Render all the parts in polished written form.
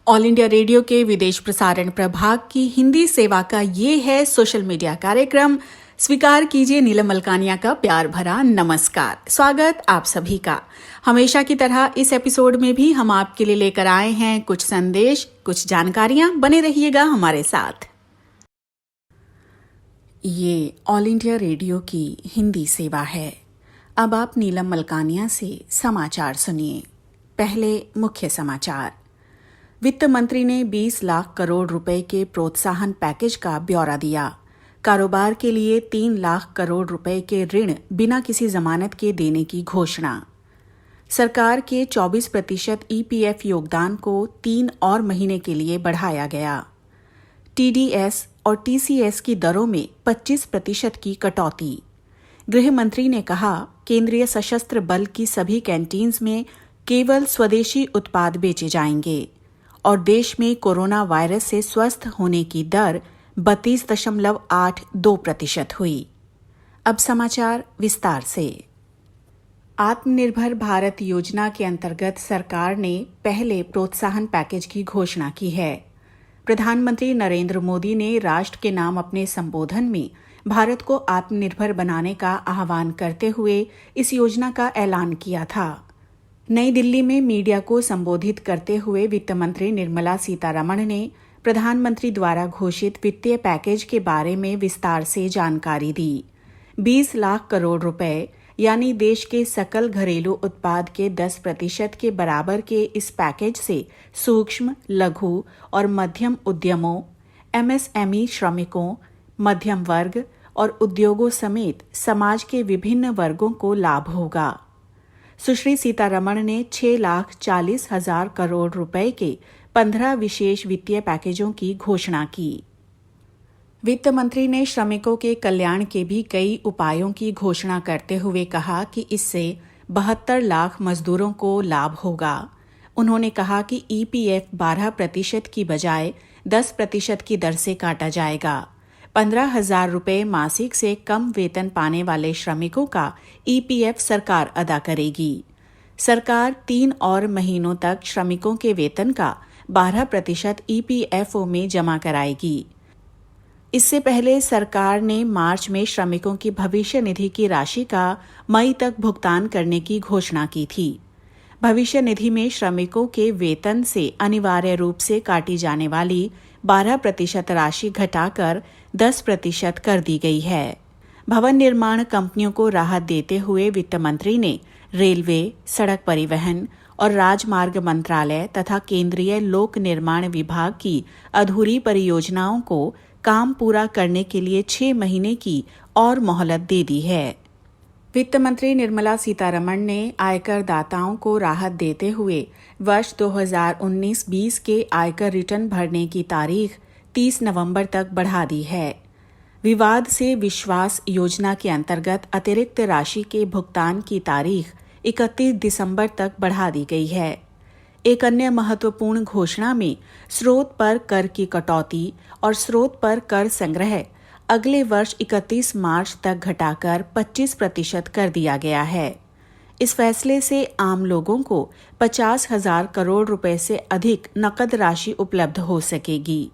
All India radio के विदेश प्रसारण प्रभाग की हिंदी सेवा का ये है सोशल मीडिया कार्यक्रम। स्वीकार कीजिए नीलम मलकानिया का प्यार भरा नमस्कार। स्वागत आप सभी का। हमेशा की तरह इस एपिसोड में भी हम आपके लिए लेकर आए हैं कुछ संदेश, कुछ जानकारियां। बने रहिएगा हमारे साथ। ये ऑल इंडिया रेडियो की हिंदी सेवा है। अब आप नीलम मलकानिया से समाचार सुनिए। पहले मुख्य समाचार। वित्त मंत्री ने 20 लाख करोड़ रुपए के प्रोत्साहन पैकेज का ब्यौरा दिया। कारोबार के लिए 3 लाख करोड़ रुपए के ऋण बिना किसी जमानत के देने की घोषणा। सरकार के 24% ईपीएफ योगदान को 3 और महीने के लिए बढ़ाया गया। टीडीएस और टीसीएस की दरों में 25% की कटौती। गृह मंत्री ने कहा, केंद्रीय सशस्त्र बल की सभी कैंटीन्स में केवल स्वदेशी उत्पाद बेचे जाएंगे और देश में कोरोना वायरस से स्वस्थ होने की दर 32.82% हुई। अब समाचार विस्तार से। आत्मनिर्भर भारत योजना के अंतर्गत सरकार ने पहले प्रोत्साहन पैकेज की घोषणा की है। प्रधानमंत्री नरेंद्र मोदी ने राष्ट्र के नाम अपने संबोधन में भारत को आत्मनिर्भर बनाने का आह्वान करते हुए इस योजना का ऐलान किया था। नई दिल्ली में मीडिया को संबोधित करते हुए वित्त मंत्री निर्मला सीतारमण ने प्रधानमंत्री द्वारा घोषित वित्तीय पैकेज के बारे में विस्तार से जानकारी दी। 20 लाख करोड़ रुपए यानी देश के सकल घरेलू उत्पाद के 10% के बराबर के इस पैकेज से सूक्ष्म, लघु और मध्यम उद्यमों, एमएसएमई श्रमिकों, मध्यम वर्ग और उद्योगों समेत समाज के विभिन्न वर्गों को लाभ होगा। सुश्री सीतारमण ने 6,40,000 करोड़ रुपए के 15 विशेष वित्तीय पैकेजों की घोषणा की। वित्त मंत्री ने श्रमिकों के कल्याण के भी कई उपायों की घोषणा करते हुए कहा कि इससे 72 लाख मजदूरों को लाभ होगा। उन्होंने कहा कि ईपीएफ 12% की बजाय 10% की दर से काटा जाएगा। 15,000 रुपये मासिक से कम वेतन पाने वाले श्रमिकों का ईपीएफ सरकार अदा करेगी। सरकार 3 और महीनों तक श्रमिकों के वेतन का 12% ईपीएफओ में जमा कराएगी। इससे पहले सरकार ने मार्च में श्रमिकों की भविष्य निधि की राशि का मई तक भुगतान करने की घोषणा की थी। भविष्य निधि में श्रमिकों के वेतन से अनिवार्य रूप से काटी जाने वाली 12% राशि घटाकर 10% कर दी गई है। भवन निर्माण कंपनियों को राहत देते हुए वित्त मंत्री ने रेलवे, सड़क परिवहन और राजमार्ग मंत्रालय तथा केंद्रीय लोक निर्माण विभाग की अधूरी परियोजनाओं को काम पूरा करने के लिए 6 महीने की और मोहलत दे दी है। वित्त मंत्री निर्मला सीतारमण ने आयकर दाताओं को राहत देते हुए वर्ष 2019-20 के आयकर रिटर्न भरने की तारीख 30 नवंबर तक बढ़ा दी है। विवाद से विश्वास योजना के अंतर्गत अतिरिक्त राशि के भुगतान की तारीख 31 दिसंबर तक बढ़ा दी गई है। एक अन्य महत्वपूर्ण घोषणा में स्रोत पर कर की कटौती और स्रोत पर कर संग्रह अगले वर्ष 31 मार्च तक घटाकर 25% कर दिया गया है। इस फैसले से आम लोगों को 50,000 करोड़ रुपए से अधिक नकद राशि उपलब्ध हो सकेगी।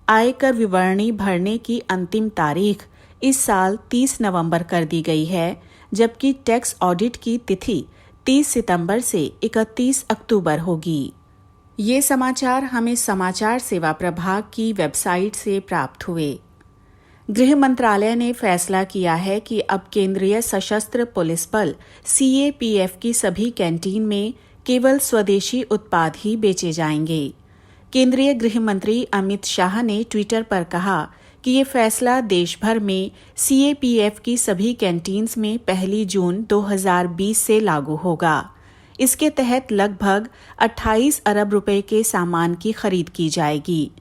आयकर विवरणी भरने की अंतिम तारीख इस साल 30 नवंबर कर दी गई है, जबकि टैक्स ऑडिट की तिथि 30 सितंबर से 31 अक्टूबर होगी। ये समाचार हमें समाचार सेवा प्रभाग की वेबसाइट से प्राप्त हुए। गृह मंत्रालय ने फैसला किया है कि अब केंद्रीय सशस्त्र पुलिस बल सीएपीएफ की सभी कैंटीन में केवल स्वदेशी उत्पाद ही बेचे जाएंगे। केंद्रीय गृह मंत्री अमित शाह ने ट्विटर पर कहा कि ये फैसला देश भर में सीएपीएफ की सभी कैंटीन्स में 1 जून 2020 से लागू होगा। इसके तहत लगभग 28 अरब रुपए के सामान की खरीद की जाएगी।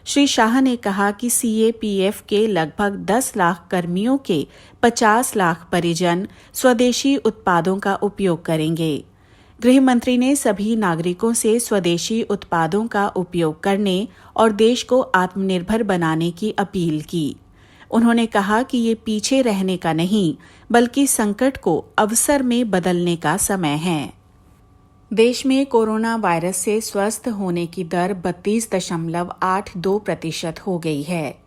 श्री शाह ने कहा कि सीएपीएफ के लगभग 10 लाख कर्मियों के 50 लाख परिजन स्वदेशी उत्पादों का उपयोग करेंगे। गृह मंत्री ने सभी नागरिकों से स्वदेशी उत्पादों का उपयोग करने और देश को आत्मनिर्भर बनाने की अपील की। उन्होंने कहा कि ये पीछे रहने का नहीं, बल्कि संकट को अवसर में बदलने का समय है। देश में कोरोना वायरस से स्वस्थ होने की दर 32.82% हो गई है।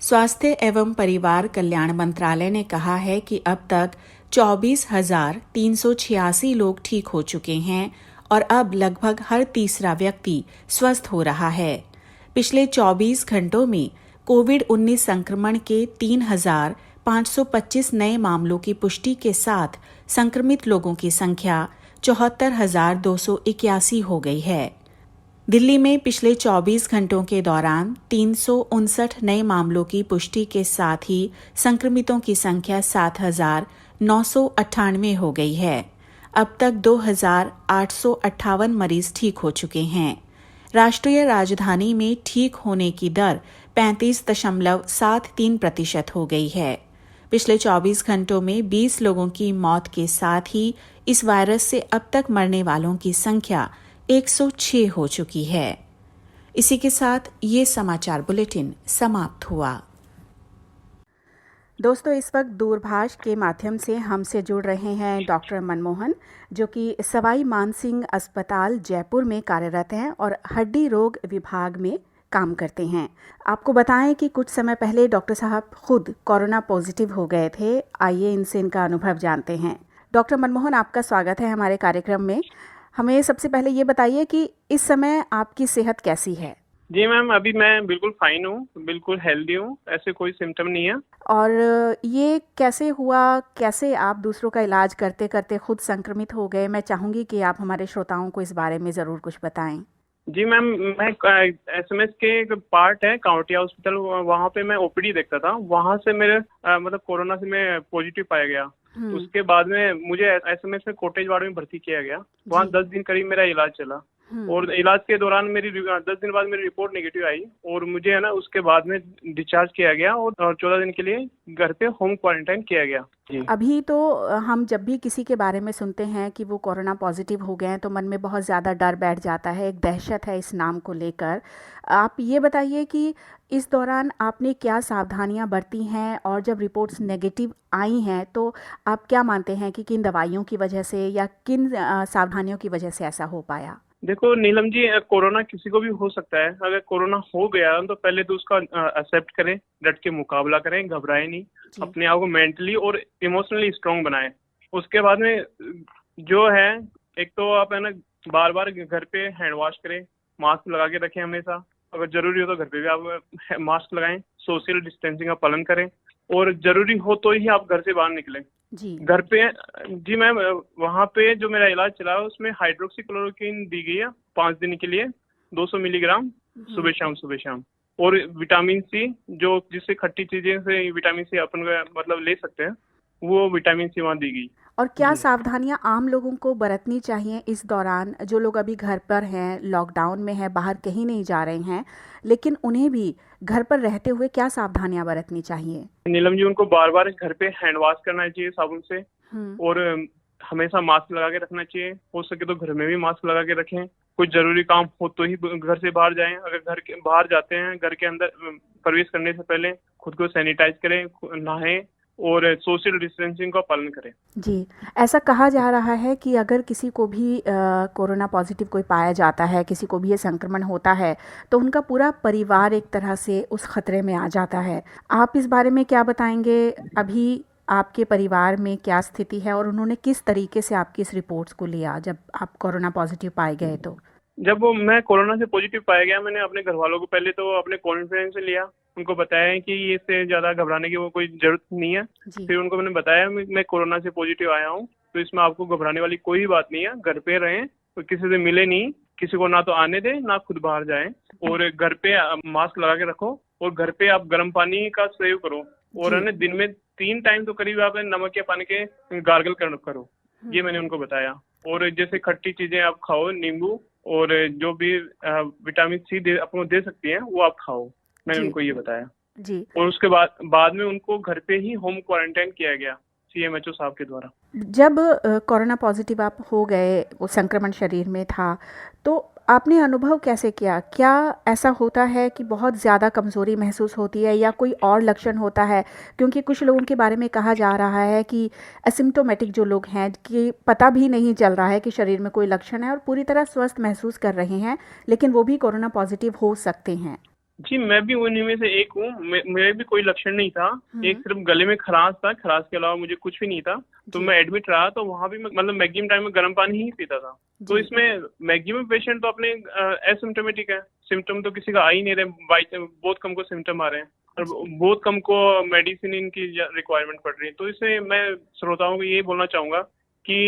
स्वास्थ्य एवं परिवार कल्याण मंत्रालय ने कहा है कि अब तक 24,386 लोग ठीक हो चुके हैं और अब लगभग हर तीसरा व्यक्ति स्वस्थ हो रहा है। पिछले 24 घंटों में कोविड-19 संक्रमण के 3,525 नए मामलों की पुष्टि के साथ संक्रमित लोगों की संख्या 74,281 हो गई है। दिल्ली में पिछले 24 घंटों के दौरान 359 नए मामलों की पुष्टि के साथ ही संक्रमितों की संख्या 7,998 हो गई है। अब तक 2,858 मरीज ठीक हो चुके हैं। राष्ट्रीय राजधानी में ठीक होने की दर 35.73% हो गई है। पिछले 24 घंटों में 20 लोगों की मौत के साथ ही इस वायरस से अब तक मरने वालों की संख्या 106 हो चुकी है। इसी के साथ ये समाचार बुलेटिन समाप्त हुआ। दोस्तों, इस वक्त दूरभाष के माध्यम से हमसे जुड़ रहे हैं डॉक्टर मनमोहन, जो कि सवाई मानसिंह अस्पताल जयपुर में कार्यरत हैं और हड्डी रोग विभाग में काम करते हैं। आपको बताएं कि कुछ समय पहले डॉक्टर साहब खुद कोरोना पॉजिटिव हो गए थे। आइए इनसे इनका अनुभव जानते हैं। डॉक्टर मनमोहन, आपका स्वागत है हमारे कार्यक्रम में। हमें सबसे पहले ये बताइए कि इस समय आपकी सेहत कैसी है? जी मैम, अभी मैं बिल्कुल फाइन हूँ, बिल्कुल हेल्दी हूँ, ऐसे कोई सिम्टम नहीं है। और ये कैसे हुआ, कैसे आप दूसरों का इलाज करते करते खुद संक्रमित हो गए? मैं चाहूँगी कि आप हमारे श्रोताओं को इस बारे में ज़रूर कुछ बताएं। जी मैम, मैं एसएमएस के एक पार्ट है काउंटिया हॉस्पिटल, वहाँ पे मैं ओपीडी देखता था। वहाँ से मेरे मतलब कोरोना से मैं पॉजिटिव पाया गया। उसके बाद में मुझे एसएमएस में कोटेज वार्ड में भर्ती किया गया। वहाँ 10 दिन करीब मेरा इलाज चला और इलाज के दौरान मेरी 10 दिन बाद मेरी रिपोर्ट नेगेटिव आई और मुझे है ना उसके बाद में डिस्चार्ज किया गया और 14 दिन के लिए घर पे होम क्वारंटाइन किया गया। अभी तो हम जब भी किसी के बारे में सुनते हैं कि वो कोरोना पॉजिटिव हो गए हैं तो मन में बहुत ज़्यादा डर बैठ जाता है, एक दहशत है इस नाम को लेकर। आप ये बताइए कि इस दौरान आपने क्या सावधानियां बरती हैं और जब रिपोर्ट्स नेगेटिव आई हैं तो आप क्या मानते हैं कि किन दवाइयों की वजह से या किन सावधानियों की वजह से ऐसा हो पाया? देखो नीलम जी, कोरोना किसी को भी हो सकता है। अगर कोरोना हो गया तो पहले तो उसका एक्सेप्ट करें, डट के मुकाबला करें, घबराएं नहीं, अपने आप को मेंटली और इमोशनली स्ट्रांग बनाएं। उसके बाद में जो है, एक तो आप है ना बार बार घर पे हैंड वॉश करें, मास्क लगा के रखें हमेशा। अगर जरूरी हो तो घर पे भी आप मास्क लगाएं, सोशल डिस्टेंसिंग का पालन करें और जरूरी हो तो ही आप घर से बाहर निकलें। घर पे जी मैम, वहाँ पे जो मेरा इलाज चला है उसमें हाइड्रोक्सीक्लोरोक्विन दी गई है 5 दिन के लिए 200 मिलीग्राम सुबह शाम और विटामिन सी, जो जिससे खट्टी चीजें से विटामिन सी अपन मतलब ले सकते हैं, वो विटामिन सी वहाँ दी गई। और क्या सावधानियां आम लोगों को बरतनी चाहिए इस दौरान, जो लोग अभी घर पर हैं, लॉकडाउन में हैं, बाहर कहीं नहीं जा रहे हैं, लेकिन उन्हें भी घर पर रहते हुए क्या सावधानियां बरतनी चाहिए? नीलम जी, उनको बार बार घर पे हैंड वॉश करना चाहिए साबुन से और हमेशा मास्क लगा के रखना चाहिए। हो सके तो घर में भी मास्क लगा के रखें। कुछ जरूरी काम हो तो ही घर से बाहर जाएं। अगर घर के बाहर जाते हैं, घर के अंदर प्रवेश करने से पहले खुद को सैनिटाइज करें, नहाएं और सोशल डिस्टेंसिंग का पालन करें। जी, ऐसा कहा जा रहा है कि अगर किसी को भी कोरोना पॉजिटिव कोई पाया जाता है, किसी को भी ये संक्रमण होता है, तो उनका पूरा परिवार एक तरह से उस खतरे में आ जाता है। आप इस बारे में क्या बताएंगे? अभी आपके परिवार में क्या स्थिति है और उन्होंने किस तरीके से आपकी इस रिपोर्ट्स को लिया जब आप कोरोना पॉजिटिव पाए गए? तो जब मैं कोरोना से पॉजिटिव पाया गया, मैंने अपने घर वालों को पहले तो अपने कॉन्फ्रेंस में लिया, उनको बताया कि इससे ज़्यादा घबराने की वो कोई ज़रूरत नहीं है। फिर उनको मैंने बताया मैं कोरोना से पॉजिटिव आया हूँ, तो इसमें आपको घबराने वाली कोई बात नहीं है। घर पे रहें, तो किसी से मिले नहीं, किसी को ना तो आने दें ना खुद बाहर जाएं और घर पे मास्क लगा के रखो और घर पे आप गर्म पानी का सेव करो और है ना दिन में 3 टाइम तो करीब आप नमक या पानी के गार्गल करो। ये मैंने उनको बताया। और जैसे खट्टी चीज़ें आप खाओ, नींबू और जो भी विटामिन सी आपको दे सकती हैं वो आप खाओ, मैंने उनको ये बताया। जी। और उसके बाद में उनको घर पे ही होम क्वारंटाइन किया गया CMHO साहब के द्वारा। जब कोरोना पॉजिटिव आप हो गए, वो संक्रमण शरीर में था, तो आपने अनुभव कैसे किया? क्या ऐसा होता है कि बहुत ज़्यादा कमज़ोरी महसूस होती है या कोई और लक्षण होता है? क्योंकि कुछ लोगों के बारे में कहा जा रहा है कि एसिम्प्टोमेटिक जो लोग हैं कि पता भी नहीं चल रहा है कि शरीर में कोई लक्षण है और पूरी तरह स्वस्थ महसूस कर रहे हैं, लेकिन वो भी कोरोना पॉजिटिव हो सकते हैं। जी, मैं भी उन्हीं में से एक हूँ। मेरे भी कोई लक्षण नहीं था। एक सिर्फ गले में खराश था, खराश के अलावा मुझे कुछ भी नहीं था। तो मैं एडमिट रहा, तो वहाँ भी मैं मतलब मैक्सिमम टाइम में गर्म पानी ही पीता था। तो इसमें मैक्सिमम पेशेंट तो अपने एसिम्प्टोमेटिक है, सिम्टम तो किसी का आ ही नहीं रहे। बहुत कम को सिम्टम आ रहे हैं और बहुत कम को मेडिसिन इनकी रिक्वायरमेंट पड़ रही है। तो इससे मैं श्रोताओं को ये बोलना चाहूँगा कि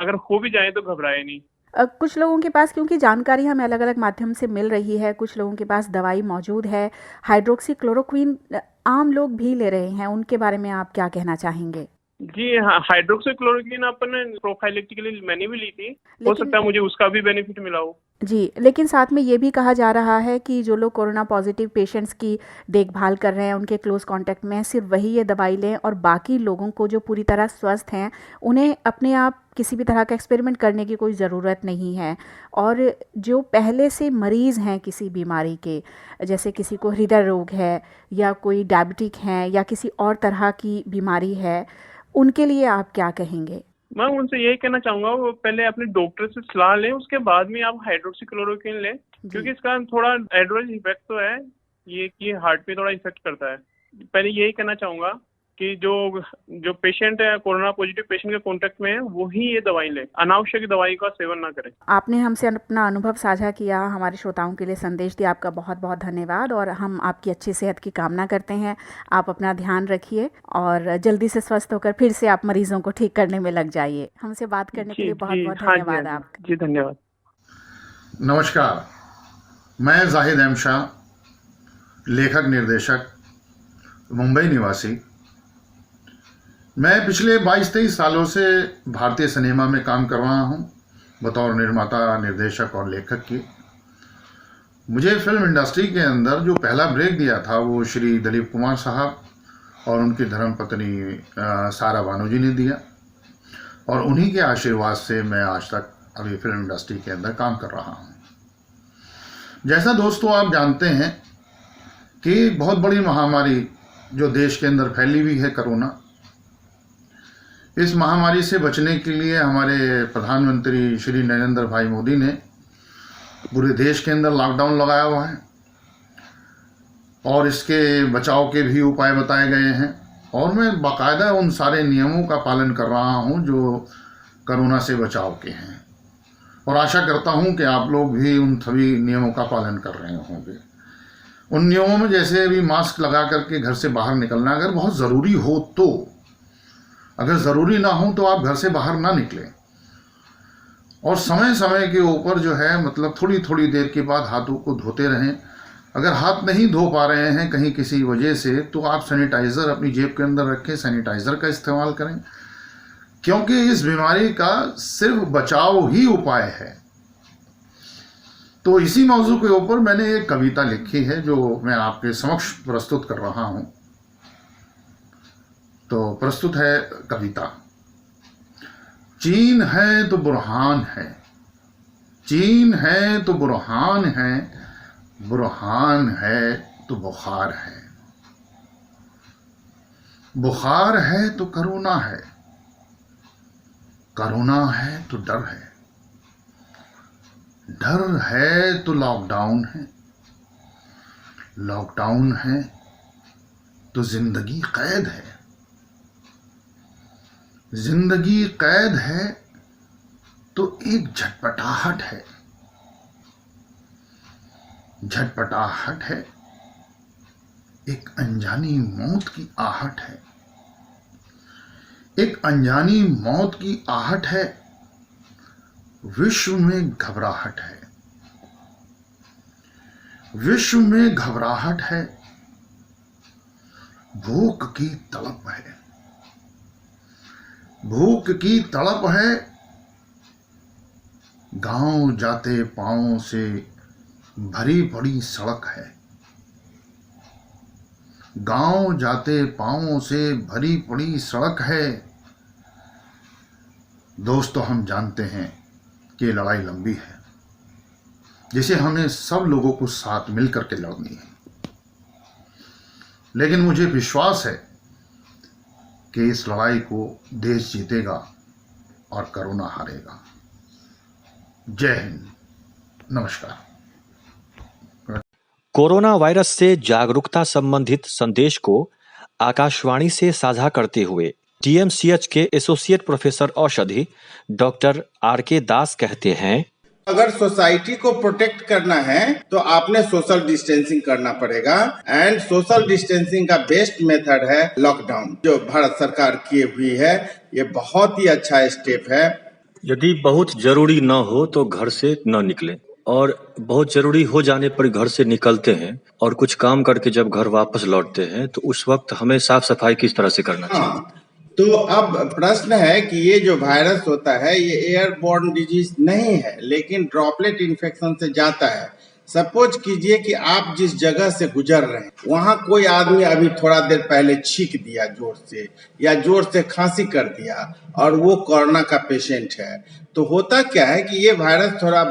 अगर हो भी जाए तो घबराए नहीं। कुछ लोगों के पास क्योंकि जानकारी हमें अलग अलग माध्यम से मिल रही है, कुछ लोगों के पास दवाई मौजूद है, हाइड्रोक्सी क्लोरोक्वीन आम लोग भी ले रहे हैं, उनके बारे में आप क्या कहना चाहेंगे? जी हाँ, हाइड्रोक्सीक्लोरोक्वीन अपन प्रोफाइलेक्टिकली मैंने भी ली थी। हो सकता है मुझे उसका भी बेनिफिट मिला हो। जी, लेकिन साथ में ये भी कहा जा रहा है कि जो लोग कोरोना पॉजिटिव पेशेंट्स की देखभाल कर रहे हैं, उनके क्लोज कांटेक्ट में हैं, सिर्फ वही ये दवाई लें और बाकी लोगों को जो पूरी तरह स्वस्थ हैं, उन्हें अपने आप किसी भी तरह का एक्सपेरिमेंट करने की कोई ज़रूरत नहीं है। और जो पहले से मरीज़ हैं किसी बीमारी के, जैसे किसी को हृदय रोग है या कोई डायबिटिक है या किसी और तरह की बीमारी है, उनके लिए आप क्या कहेंगे? मैं उनसे यही कहना चाहूंगा, वो पहले अपने डॉक्टर से सलाह लें, उसके बाद में आप हाइड्रोक्सीक्लोरोक्वीन लें, क्योंकि इसका थोड़ा एडवर्स इफेक्ट तो है ये कि हार्ट पे थोड़ा इफेक्ट करता है। पहले यही कहना चाहूंगा कि जो पेशेंट है कोरोना पॉजिटिव पेशेंट के कांटेक्ट में है, वो ही ये दवाई ले, अनावश्यक दवाई का सेवन ना करें। आपने हमसे अपना अनुभव साझा किया, हमारे श्रोताओं के लिए संदेश दिया, आपका बहुत बहुत धन्यवाद और हम आपकी अच्छी सेहत की कामना करते हैं। आप अपना ध्यान रखिए और जल्दी से स्वस्थ होकर फिर से आप मरीजों को ठीक करने में लग जाइए। हमसे बात करने के लिए बहुत बहुत धन्यवाद आपका। जी धन्यवाद। नमस्कार, मैं जाहिद अहमद शाह, लेखक निर्देशक, मुंबई निवासी। मैं पिछले 22-23 सालों से भारतीय सिनेमा में काम कर रहा हूं बतौर निर्माता, निर्देशक और लेखक की। मुझे फिल्म इंडस्ट्री के अंदर जो पहला ब्रेक दिया था वो श्री दिलीप कुमार साहब और उनकी धर्मपत्नी सारा बानू जी ने दिया, और उन्हीं के आशीर्वाद से मैं आज तक अभी फिल्म इंडस्ट्री के अंदर काम कर रहा हूं। जैसा दोस्तों आप जानते हैं कि बहुत बड़ी महामारी जो देश के अंदर फैली हुई है कोरोना, इस महामारी से बचने के लिए हमारे प्रधानमंत्री श्री नरेंद्र भाई मोदी ने पूरे देश के अंदर लॉकडाउन लगाया हुआ है और इसके बचाव के भी उपाय बताए गए हैं, और मैं बाकायदा उन सारे नियमों का पालन कर रहा हूं जो कोरोना से बचाव के हैं, और आशा करता हूं कि आप लोग भी उन सभी नियमों का पालन कर रहे होंगे। उन नियमों में जैसे अभी मास्क लगा करके घर से बाहर निकलना, अगर बहुत ज़रूरी हो तो, अगर ज़रूरी ना हो तो आप घर से बाहर ना निकलें, और समय समय के ऊपर जो है मतलब थोड़ी थोड़ी देर के बाद हाथों को धोते रहें। अगर हाथ नहीं धो पा रहे हैं कहीं किसी वजह से, तो आप सैनिटाइज़र अपनी जेब के अंदर रखें, सैनिटाइज़र का इस्तेमाल करें, क्योंकि इस बीमारी का सिर्फ बचाव ही उपाय है। तो इसी मौजू के ऊपर मैंने एक कविता लिखी है जो मैं आपके समक्ष प्रस्तुत कर रहा हूँ। तो प्रस्तुत है कविता। चीन है तो बुरहान है, चीन है तो बुरहान है, बुरहान है तो बुखार है, बुखार है तो कोरोना है, कोरोना है तो डर है, डर है तो लॉकडाउन है, लॉकडाउन है तो जिंदगी कैद है, जिंदगी कैद है तो एक झटपटाहट है, झटपटाहट है, एक अनजानी मौत की आहट है, एक अनजानी मौत की आहट है, विश्व में घबराहट है, विश्व में घबराहट है, भूख की तड़प है, भूख की तड़प है, गांव जाते पांवों से भरी पड़ी सड़क है, गांव जाते पांवों से भरी पड़ी सड़क है। दोस्तों हम जानते हैं कि लड़ाई लंबी है, जिसे हमें सब लोगों को साथ मिलकर के लड़नी है। लेकिन मुझे विश्वास है कि इस लड़ाई को देश जीतेगा और कोरोना हारेगा। जय हिंद, नमस्कार। कोरोना वायरस से जागरूकता संबंधित संदेश को आकाशवाणी से साझा करते हुए DMCH के एसोसिएट प्रोफेसर औषधि डॉक्टर RK दास कहते हैं, अगर सोसाइटी को प्रोटेक्ट करना है तो आपने सोशल डिस्टेंसिंग करना पड़ेगा एंड सोशल डिस्टेंसिंग का बेस्ट मेथड है लॉकडाउन, जो भारत सरकार की हुई है। ये बहुत ही अच्छा स्टेप है। यदि बहुत जरूरी न हो तो घर से न निकलें, और बहुत जरूरी हो जाने पर घर से निकलते हैं और कुछ काम करके जब घर वापस लौटते हैं तो उस वक्त हमें साफ सफाई किस तरह से करना चाहिए? हाँ, तो अब प्रश्न है कि ये जो वायरस होता है ये एयरबॉर्न डिजीज नहीं है, लेकिन ड्रॉपलेट इन्फेक्शन से जाता है। सपोज कीजिए कि आप जिस जगह से गुजर रहे हैं वहां कोई आदमी अभी थोड़ा देर पहले छींक दिया जोर से या जोर से खांसी कर दिया और वो कोरोना का पेशेंट है, तो होता क्या है कि ये वायरस थोड़ा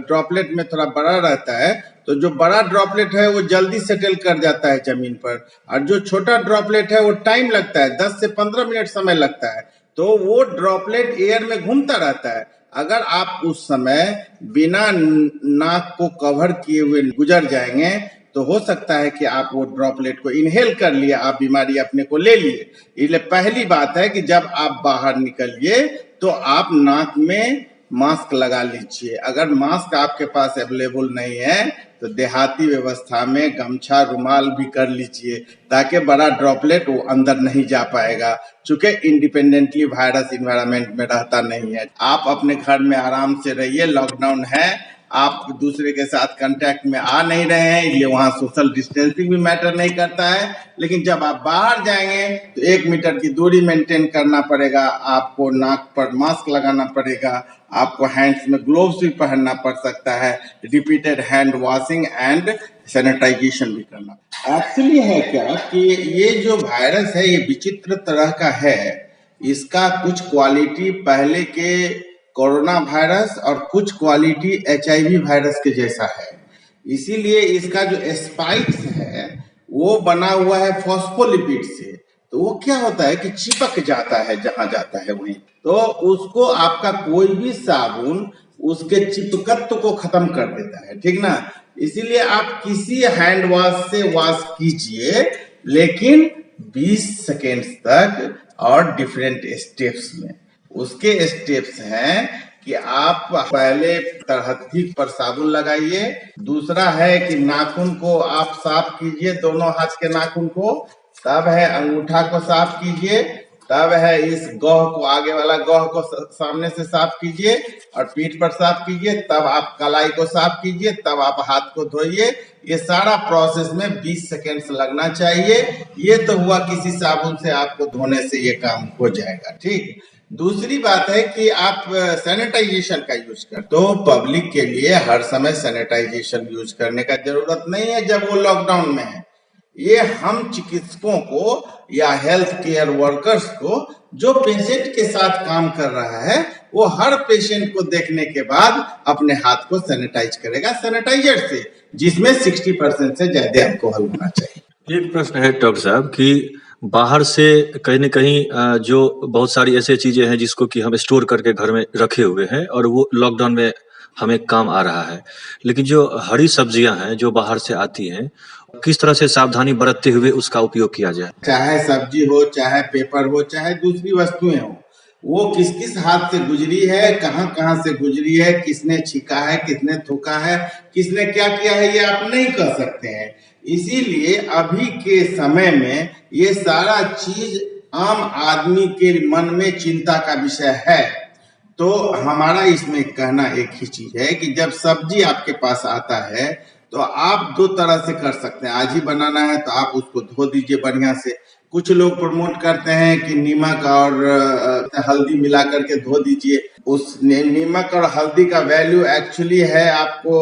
ड्रॉपलेट में थोड़ा बड़ा रहता है, तो जो बड़ा ड्रॉपलेट है वो जल्दी सेटल कर जाता है जमीन पर, और जो छोटा ड्रॉपलेट है वो टाइम लगता है, 10 से 15 मिनट समय लगता है। तो वो ड्रॉपलेट एयर में घूमता रहता है। अगर आप उस समय बिना नाक को कवर किए हुए गुजर जाएंगे तो हो सकता है कि आप वो ड्रॉपलेट को इनहेल कर लिए, आप बीमारी अपने को ले लिए। इसलिए पहली बात है कि जब आप बाहर निकलिए तो आप नाक में मास्क लगा लीजिए। अगर मास्क आपके पास अवेलेबल नहीं है तो देहाती व्यवस्था में गमछा रुमाल भी कर लीजिए, ताकि बड़ा ड्रॉपलेट वो अंदर नहीं जा पाएगा, चूंकि इंडिपेंडेंटली वायरस इन्वायरमेंट में रहता नहीं है। आप अपने घर में आराम से रहिए, लॉकडाउन है, आप दूसरे के साथ कांटेक्ट में आ नहीं रहे हैं, इसलिए वहां सोशल डिस्टेंसिंग भी मैटर नहीं करता है। लेकिन जब आप बाहर जाएंगे तो 1 मीटर की दूरी मेंटेन करना पड़ेगा, आपको नाक पर मास्क लगाना पड़ेगा, आपको हैंड्स में ग्लोव्स भी पहनना पड़ सकता है, repeated hand washing and sanitisation भी करना। एक्चुअली है क्या कि ये जो वायरस है ये विचित्र तरह का है। इसका कुछ क्वालिटी पहले के कोरोना वायरस और कुछ क्वालिटी HIV वायरस के जैसा है। इसीलिए इसका जो स्पाइक्स है वो बना हुआ है फॉस्फोलिपिड से। तो वो क्या होता है कि चिपक जाता है जहां जाता है वहीं, तो उसको आपका कोई भी साबुन उसके चिपकत्व को खत्म कर देता है, ठीक ना। इसीलिए आप किसी हैंड वॉश से वॉश कीजिए, लेकिन 20 सेकेंड्स तक और डिफरेंट स्टेप्स में। उसके स्टेप्स हैं कि आप पहले तरहत्थी पर साबुन लगाइए, दूसरा है कि नाखून को आप साफ कीजिए, दोनों हाथ के नाखून को, तब है अंगूठा को साफ कीजिए, तब है इस गौह को, आगे वाला गौह को सामने से साफ कीजिए और पीठ पर साफ कीजिए, तब आप कलाई को साफ कीजिए, तब आप हाथ को धोइए। ये सारा प्रोसेस में 20 सेकेंड्स लगना चाहिए। ये तो हुआ किसी साबुन से आपको धोने से ये काम हो जाएगा, ठीक। दूसरी बात है कि आप सैनिटाइजेशन का यूज कर, तो पब्लिक के लिए हर समय सैनिटाइजेशन यूज करने का जरूरत नहीं है जब वो लॉकडाउन में है। ये हम चिकित्सकों को या हेल्थ केयर वर्कर्स को, जो पेशेंट के साथ काम कर रहा है, वो हर पेशेंट को देखने के बाद अपने हाथ को सैनिटाइज करेगा सैनिटाइजर से, जिसमें 60% से ज्यादा अल्कोहल होना चाहिए। एक प्रश्न है डॉक्टर साहब कि बाहर से कहीं न कहीं जो बहुत सारी ऐसी चीजें हैं जिसको कि हम स्टोर करके घर में रखे हुए हैं और वो लॉकडाउन में हमें काम आ रहा है, लेकिन जो हरी सब्जियां हैं जो बाहर से आती हैं, किस तरह से सावधानी बरतते हुए उसका उपयोग किया जाए? चाहे सब्जी हो, चाहे पेपर हो, चाहे दूसरी वस्तुएं हो, वो किस किस हाथ से गुजरी है, कहाँ कहाँ से गुजरी है, किसने छीका है, किसने थूका है, किसने क्या किया है, ये आप नहीं कह सकते हैं। इसीलिए अभी के समय में ये सारा चीज आम आदमी के मन में चिंता का विषय है। तो हमारा इसमें कहना एक ही चीज है कि जब सब्जी आपके पास आता है तो आप 2 तरह से कर सकते हैं। आज ही बनाना है तो आप उसको धो दीजिए बढ़िया से। कुछ लोग प्रमोट करते हैं कि नीमक और हल्दी मिला करके धो दीजिए। उस नीमक और हल्दी का वैल्यू एक्चुअली है आपको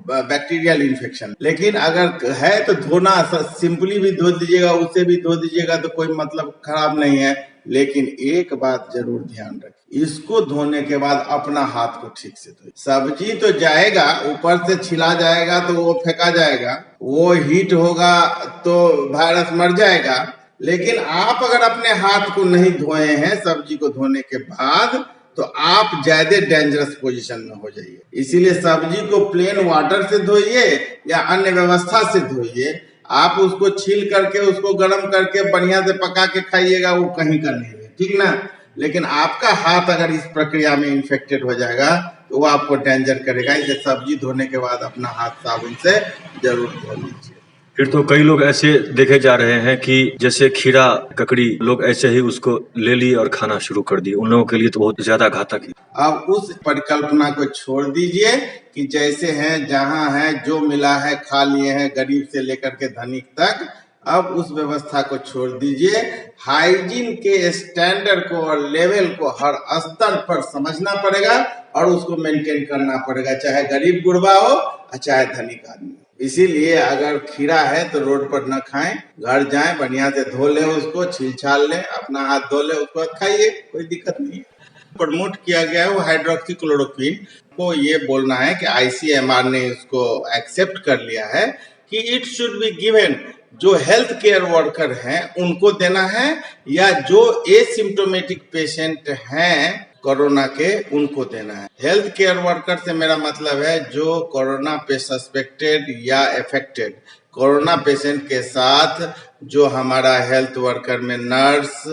बैक्टीरियल इन्फेक्शन, लेकिन अगर है तो धोना सिंपली भी धो दीजिएगा, उससे भी धो दीजिएगा तो कोई मतलब खराब नहीं है। लेकिन एक बात जरूर ध्यान रखें, इसको धोने के बाद अपना हाथ को ठीक से धोइए। सब्जी तो जाएगा, ऊपर से छिला जाएगा तो वो फेंका जाएगा, वो हीट होगा तो वायरस मर जाएगा। लेकिन आप अगर अपने हाथ को नहीं धोए हैं सब्जी को धोने के बाद, तो आप ज्यादा डेंजरस पोजीशन में हो जाइए। इसीलिए सब्जी को प्लेन वाटर से धोइए या अन्य व्यवस्था से धोइए। आप उसको छील करके उसको गर्म करके बढ़िया से पका के खाइएगा, वो कहीं का नहीं है, ठीक ना। लेकिन आपका हाथ अगर इस प्रक्रिया में इन्फेक्टेड हो जाएगा तो वो आपको डेंजर करेगा। इसलिए सब्जी धोने के बाद अपना हाथ साबुन से जरूर धो लीजिए। फिर तो कई लोग ऐसे देखे जा रहे हैं कि जैसे खीरा ककड़ी लोग ऐसे ही उसको ले लिए और खाना शुरू कर दिए, उन लोगों के लिए तो बहुत ज्यादा घातक है। अब उस परिकल्पना को छोड़ दीजिए कि जैसे हैं जहां है जो मिला है खा लिए हैं, गरीब से लेकर के धनिक तक। अब उस व्यवस्था को छोड़ दीजिए। हाइजीन के स्टैंडर्ड को और लेवल को हर स्तर पर समझना पड़ेगा और उसको मेंटेन करना पड़ेगा, चाहे गरीब गुरबा हो और चाहे धनिक आदमी। इसीलिए अगर खीरा है तो रोड पर न खाएं, घर जाएं, बढ़िया से धो लें, उसको छील छाल लें, अपना हाथ धो लें, उसको खाइए, कोई दिक्कत नहीं है। प्रमोट किया गया है वो हाइड्रोक्सीक्लोरोक्विन को, ये बोलना है कि ICMR ने इसको एक्सेप्ट कर लिया है कि इट शुड बी गिवन, जो हेल्थ केयर वर्कर हैं उनको देना है या जो एसिम्प्टोमेटिक पेशेंट हैं कोरोना के उनको देना है। हेल्थ केयर वर्कर से मेरा मतलब है जो कोरोना पे सस्पेक्टेड या अफेक्टेड, कोरोना पेशेंट के साथ जो हमारा हेल्थ वर्कर में नर्स,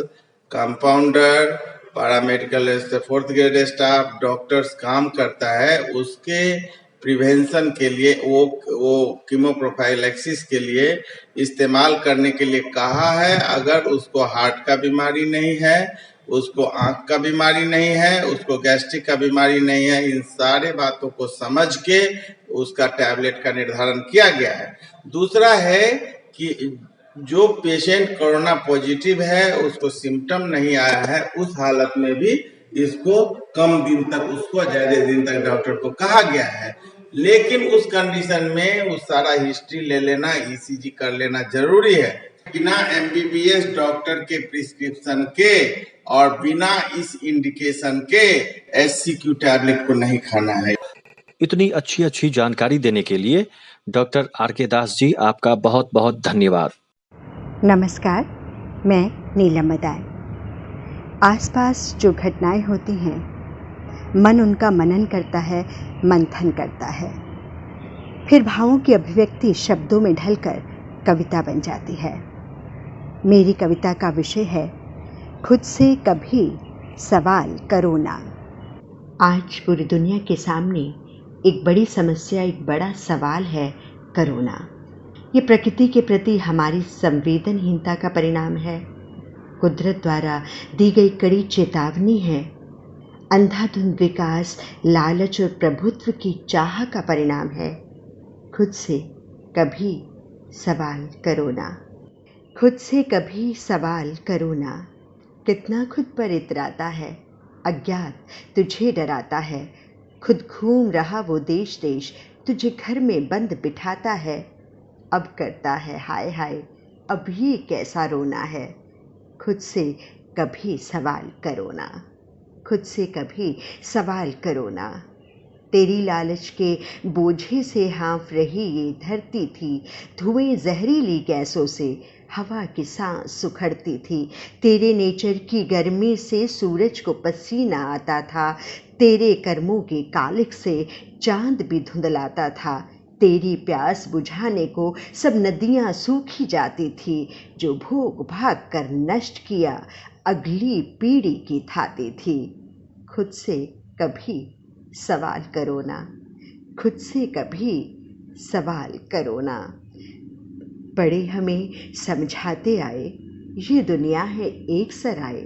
कंपाउंडर, पैरामेडिकल से 4th ग्रेड स्टाफ, डॉक्टर्स काम करता है, उसके प्रिवेंशन के लिए वो कीमोप्रोफाइलैक्सिस के लिए इस्तेमाल करने के लिए कहा है। अगर उसको हार्ट का बीमारी नहीं है, उसको आंख का बीमारी नहीं है, उसको गैस्ट्रिक का बीमारी नहीं है, इन सारे बातों को समझ के उसका टैबलेट का निर्धारण किया गया है। दूसरा है कि जो पेशेंट कोरोना पॉजिटिव है, उसको सिम्टम नहीं आया है, उस हालत में भी इसको कम दिन तक, उसको ज्यादा दिन तक डॉक्टर को कहा गया है। लेकिन उस कंडीशन में उस सारा हिस्ट्री ले लेना, ECG कर लेना जरूरी है। बिना MBBS डॉक्टर के प्रिस्क्रिप्शन के और बिना इस इंडिकेशन के SCQ टैबलेट को नहीं खाना है। इतनी अच्छी अच्छी जानकारी देने के लिए डॉक्टर RK दास जी, आपका बहुत बहुत धन्यवाद। नमस्कार, मैं नीलम मदाय। आसपास जो घटनाएं होती हैं, मन उनका मनन करता है, मंथन करता है, फिर भावों की अभिव्यक्ति शब्दों में ढलकर कविता बन जाती है। मेरी कविता का विषय है खुद से कभी सवाल करो ना। आज पूरी दुनिया के सामने एक बड़ी समस्या, एक बड़ा सवाल है कोरोना। ये प्रकृति के प्रति हमारी संवेदनहीनता का परिणाम है, कुदरत द्वारा दी गई कड़ी चेतावनी है, अंधाधुंध विकास, लालच और प्रभुत्व की चाह का परिणाम है। खुद से कभी सवाल करो ना, खुद से कभी सवाल करो ना। कितना खुद पर इतराता है, अज्ञात तुझे डराता है। खुद घूम रहा वो देश देश, तुझे घर में बंद बिठाता है। अब करता है हाय हाय, अब ये कैसा रोना है। खुद से कभी सवाल करो ना, खुद से कभी सवाल करो ना। तेरी लालच के बोझे से हाँफ रही ये धरती थी, धुएं जहरीली गैसों से हवा की सांस सुखड़ती थी। तेरे नेचर की गर्मी से सूरज को पसीना आता था, तेरे कर्मों के कालिक से चांद भी धुंधलाता था। तेरी प्यास बुझाने को सब नदियाँ सूखी जाती थी, जो भोग भाग कर नष्ट किया अगली पीढ़ी की थाती थी। खुद से कभी सवाल करो ना, खुद से कभी सवाल करो ना। बड़े हमें समझाते आए, ये दुनिया है एक सराय।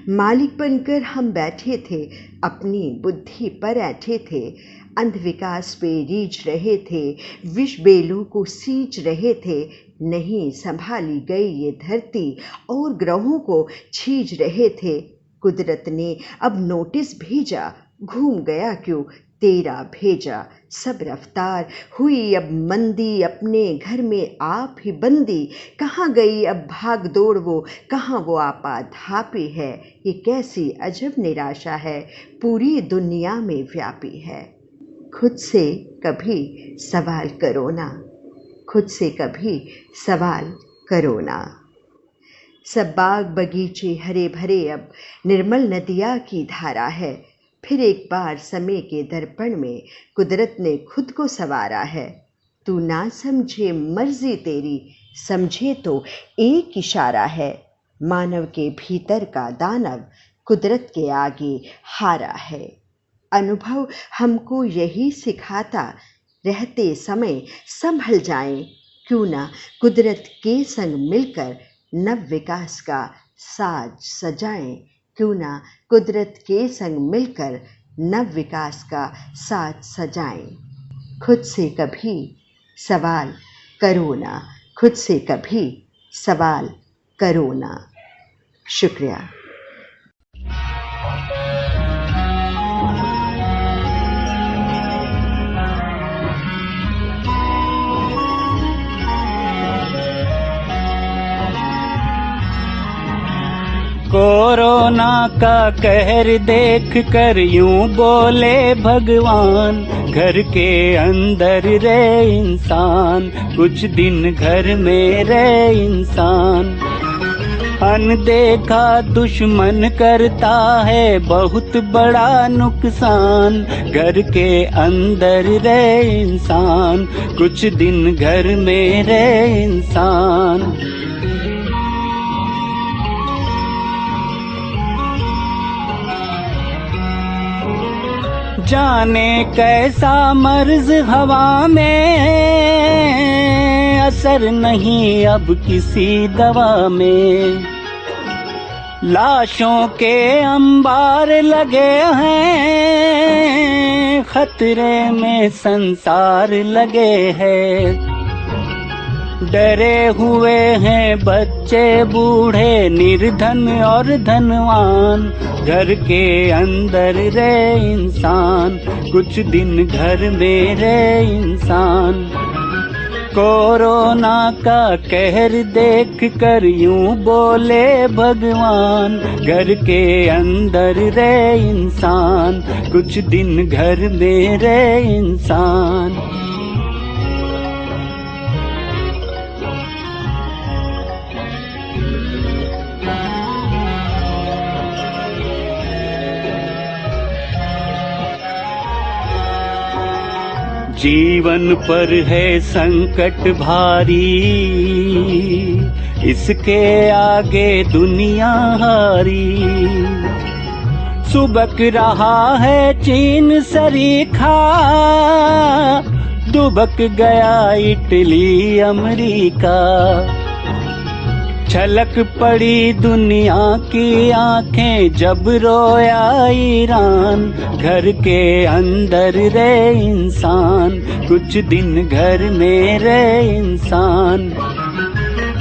मालिक बनकर हम बैठे थे, अपनी बुद्धि पर ऐठे थे। अंध विकास पे रीझ रहे थे, विष बेलों को सींच रहे थे। नहीं संभाली गई ये धरती और ग्रहों को छींच रहे थे। कुदरत ने अब नोटिस भेजा, घूम गया क्यों तेरा भेजा सब रफ्तार, हुई अब मंदी अपने घर में आप ही बंदी। कहाँ गई अब भाग दौड़ वो, कहाँ वो आपाधापी है। ये कैसी अजब निराशा है, पूरी दुनिया में व्यापी है। खुद से कभी सवाल करो ना, खुद से कभी सवाल करो ना। सब बाग बगीचे हरे भरे, अब निर्मल नदिया की धारा है। फिर एक बार समय के दर्पण में कुदरत ने खुद को संवारा है। तू ना समझे मर्जी तेरी, समझे तो एक इशारा है। मानव के भीतर का दानव कुदरत के आगे हारा है। अनुभव हमको यही सिखाता, रहते समय संभल जाएं। क्यों ना कुदरत के संग मिलकर नव विकास का साज सजाएं। क्यों ना कुदरत के संग मिलकर नव विकास का साज सजाएं। खुद से कभी सवाल करो ना, खुद से कभी सवाल करो ना। शुक्रिया। कोरोना का कहर देख कर यूं बोले भगवान, घर के अंदर रे इंसान, कुछ दिन घर में रे इंसान। अनदेखा दुश्मन करता है बहुत बड़ा नुकसान, घर के अंदर रे इंसान, कुछ दिन घर में रे इंसान। जाने कैसा मर्ज हवा में, असर नहीं अब किसी दवा में। लाशों के अंबार लगे हैं, खतरे में संसार लगे हैं। डरे हुए हैं बच्चे बूढ़े, निर्धन और धनवान, घर के अंदर रे इंसान, कुछ दिन घर में रे इंसान। कोरोना का कहर देख कर यूं बोले भगवान, घर के अंदर रे इंसान, कुछ दिन घर में रे इंसान। जीवन पर है संकट भारी, इसके आगे दुनिया हारी। सुबक रहा है चीन सरीखा, दुबक गया इटली अमेरिका। छलक पड़ी दुनिया की आंखें जब रोया ईरान, घर के अंदर रे इंसान, कुछ दिन घर में रे इंसान।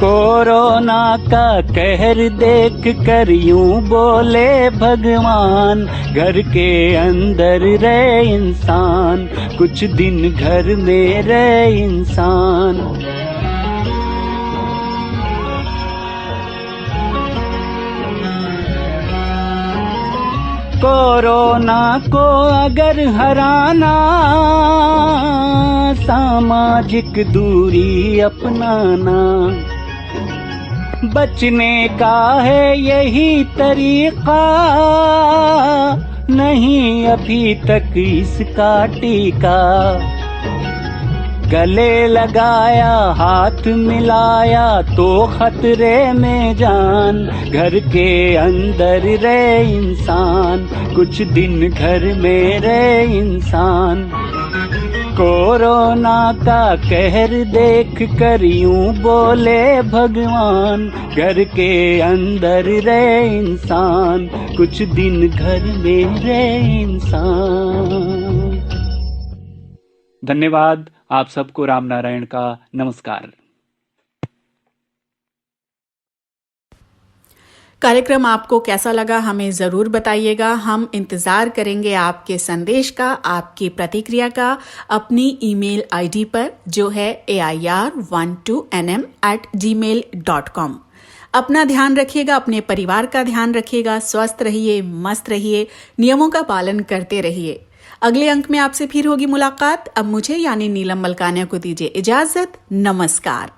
कोरोना का कहर देख कर यूं बोले भगवान, घर के अंदर रे इंसान, कुछ दिन घर में रे इंसान। कोरोना को अगर हराना, सामाजिक दूरी अपनाना, बचने का है यही तरीका, नहीं अभी तक इसका टीका। गले लगाया हाथ मिलाया तो खतरे में जान, घर के अंदर रे इंसान, कुछ दिन घर में रे इंसान। कोरोना का कहर देख कर यूं बोले भगवान, घर के अंदर रे इंसान, कुछ दिन घर में रे इंसान। धन्यवाद। आप सबको राम नारायण का नमस्कार। कार्यक्रम आपको कैसा लगा हमें ज़रूर बताइएगा। हम इंतज़ार करेंगे आपके संदेश का, आपकी प्रतिक्रिया का अपनी ईमेल आईडी पर जो है air12nm@gmail.com। अपना ध्यान रखिएगा, अपने परिवार का ध्यान रखिएगा, स्वस्थ रहिए, मस्त रहिए, नियमों का पालन करते रहिए। अगले अंक में आपसे फिर होगी मुलाकात। अब मुझे यानी नीलम मलकानिया को दीजिए इजाजत। नमस्कार।